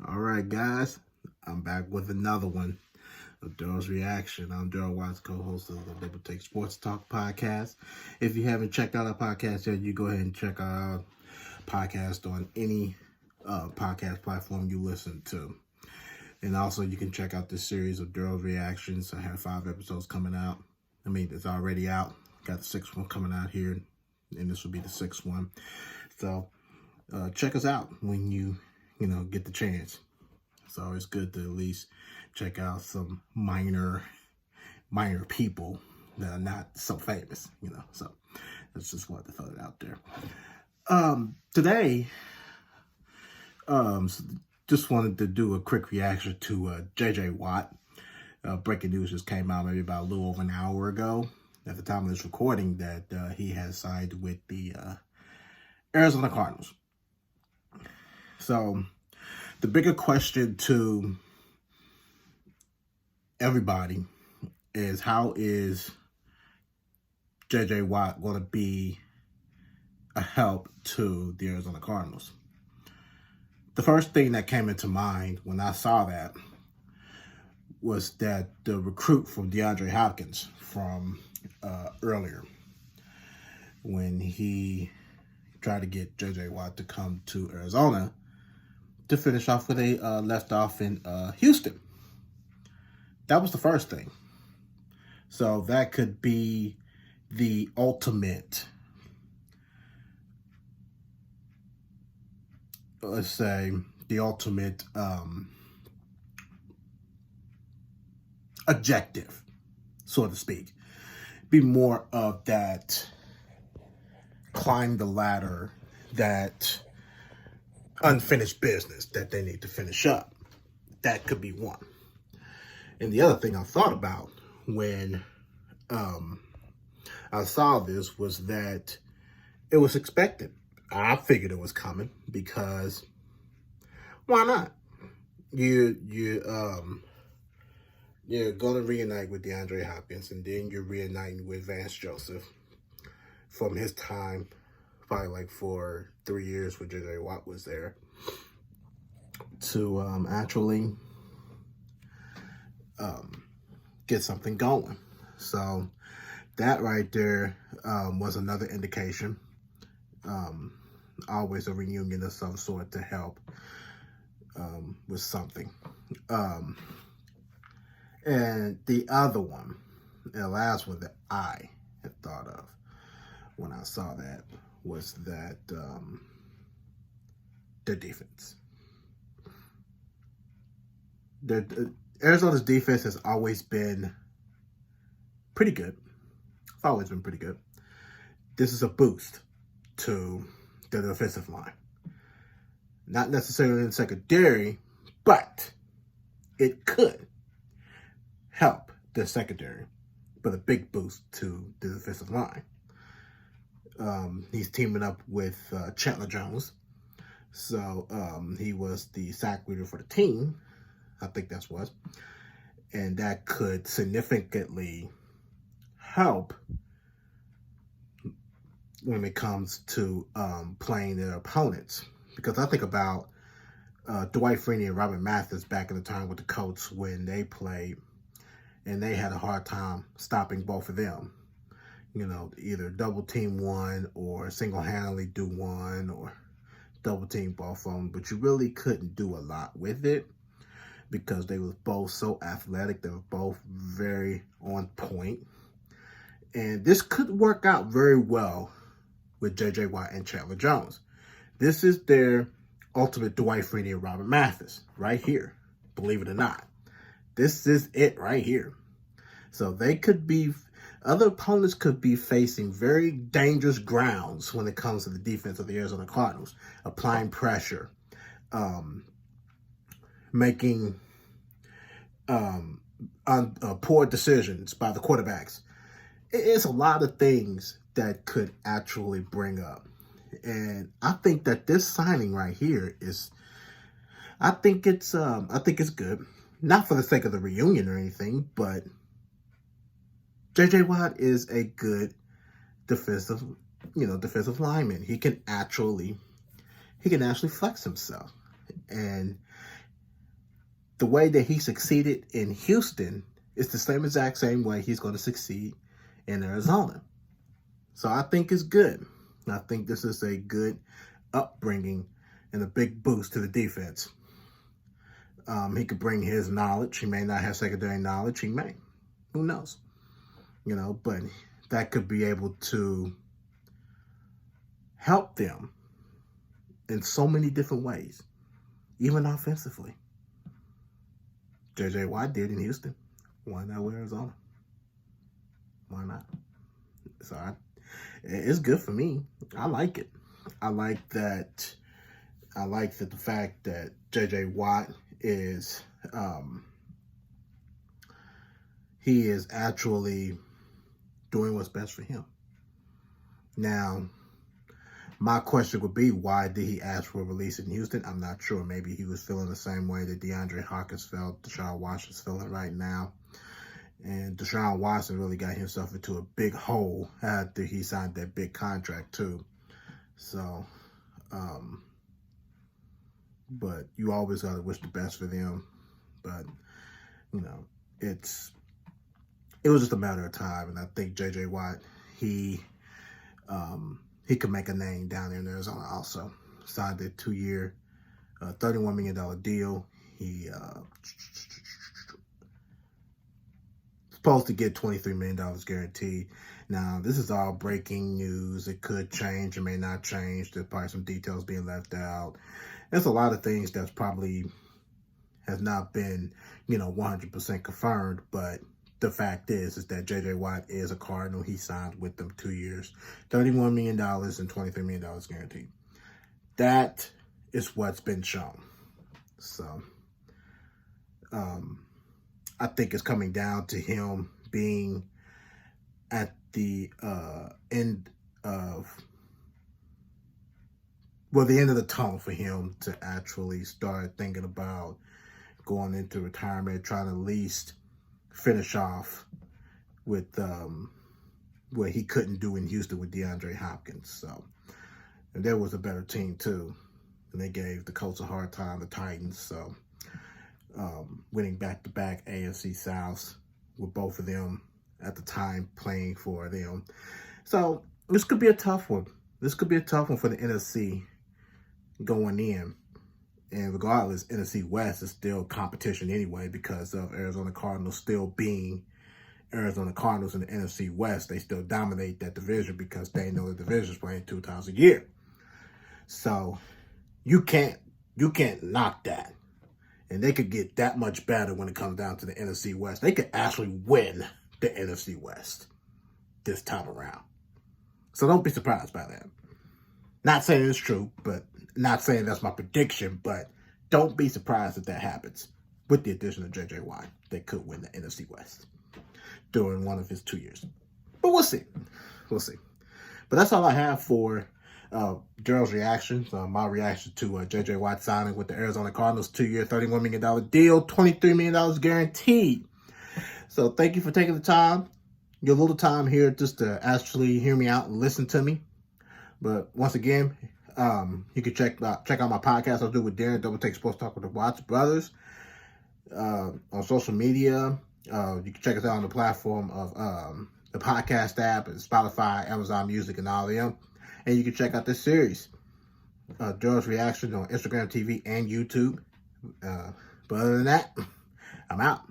All right, guys, I'm back with another one of Darrell's Reaction. I'm Darrell Watts, co-host of the Double Take Sports Talk podcast. If you haven't checked out our podcast yet, you go ahead and check out our podcast on any podcast platform you listen to. And also, you can check out this series of Darrell's Reactions. I have 5 episodes coming out. It's already out. Got the 6th one coming out here, and this will be the 6th one. So, check us out when you get the chance. It's always good to at least check out some minor people that are not so famous. So that's just wanted to throw it out there. Today, just wanted to do a quick reaction to J.J. Watt. Breaking news just came out maybe about a little over an hour ago at the time of this recording that he has signed with the Arizona Cardinals. So the bigger question to everybody is, how is J.J. Watt going to be a help to the Arizona Cardinals? The first thing that came into mind when I saw that was that the recruit from DeAndre Hopkins from earlier, when he tried to get J.J. Watt to come to Arizona to finish off where they left off in Houston. That was the first thing. So that could be the ultimate, let's say, the ultimate objective, so to speak. Be more of that climb the ladder, that unfinished business that they need to finish up. That could be one. And the other thing I thought about when I saw this was that it was expected. I figured it was coming because why not? You're gonna reunite with DeAndre Hopkins, and then you're reuniting with Vance Joseph from his time, probably like for 3 years when J.J. Watt was there, to actually get something going. So that right there was another indication. Always a reunion of some sort to help with something. And the other one, the last one that I had thought of when I saw that, was that the defense. Arizona's defense has always been pretty good. It's always been pretty good. This is a boost to the defensive line. Not necessarily in the secondary, but it could help the secondary, but a big boost to the defensive line. He's teaming up with Chandler Jones. So he was the sack leader for the team. I think that's what. And that could significantly help when it comes to playing their opponents. Because I think about Dwight Freeney and Robert Mathis back in the time with the Colts when they played, and they had a hard time stopping both of them. Either double team one or single-handedly do one, or double team both of them. But you really couldn't do a lot with it because they were both so athletic. They were both very on point. And this could work out very well with J.J. Watt and Chandler Jones. This is their ultimate Dwight Freeney and Robert Mathis right here, believe it or not. This is it right here. So they could be, other opponents could be facing very dangerous grounds when it comes to the defense of the Arizona Cardinals, applying pressure, making poor decisions by the quarterbacks. It's a lot of things that could actually bring up. And I think that this signing right here is, I think it's good. Not for the sake of the reunion or anything, but J.J. Watt is a good defensive lineman. He can actually flex himself. And the way that he succeeded in Houston is the same exact same way he's going to succeed in Arizona. So I think it's good. I think this is a good upbringing and a big boost to the defense. He could bring his knowledge. He may not have secondary knowledge. He may. Who knows? But that could be able to help them in so many different ways, even offensively. J.J. Watt did in Houston. Why not with Arizona? Why not? So it's good for me. I like it. I like that. I like that the fact that J.J. Watt is he is actually doing what's best for him. Now, my question would be, why did he ask for a release in Houston? I'm not sure. Maybe he was feeling the same way that DeAndre Hopkins felt, Deshaun Watson's feeling right now. And Deshaun Watson really got himself into a big hole after he signed that big contract too. So, but you always got to wish the best for them. But, it was just a matter of time. And I think J.J. Watt, he could make a name down there in Arizona also. Signed a 2-year, $31 million deal. He supposed to get $23 million guaranteed. Now, this is all breaking news. It could change. It may not change. There's probably some details being left out. There's a lot of things that's probably has not been, 100% confirmed. But the fact is that J.J. Watt is a Cardinal. He signed with them 2 years, $31 million and $23 million guaranteed. That is what's been shown. So, I think it's coming down to him being at the end of the tunnel for him to actually start thinking about going into retirement, trying to at least finish off with what he couldn't do in Houston with DeAndre Hopkins. So, and there was a better team too, and they gave the Colts a hard time, the Titans. So, winning back-to-back AFC Souths with both of them at the time playing for them. So this could be a tough one. This could be a tough one for the NFC going in. And regardless, NFC West is still competition anyway because of Arizona Cardinals still being Arizona Cardinals in the NFC West. They still dominate that division because they know the division is playing 2 times a year. So you can't knock that. And they could get that much better when it comes down to the NFC West. They could actually win the NFC West this time around. So don't be surprised by that. Not saying it's true, but not saying that's my prediction, but don't be surprised if that happens. With the addition of J.J. Watt, they could win the NFC West during one of his 2 years. But we'll see. We'll see. But that's all I have for Darrell's reaction, my reaction to J.J. Watt signing with the Arizona Cardinals, 2-year, $31 million deal, $23 million guaranteed. So thank you for taking the time, your little time here just to actually hear me out and listen to me. But once again, you can check out my podcast I do with Darrell, Double Take Sports Talk with the Watts Brothers, on social media. You can check us out on the platform of the podcast app and Spotify, Amazon Music, and all of them. And you can check out this series, Darrell's Reaction, on Instagram TV and YouTube. But other than that, I'm out.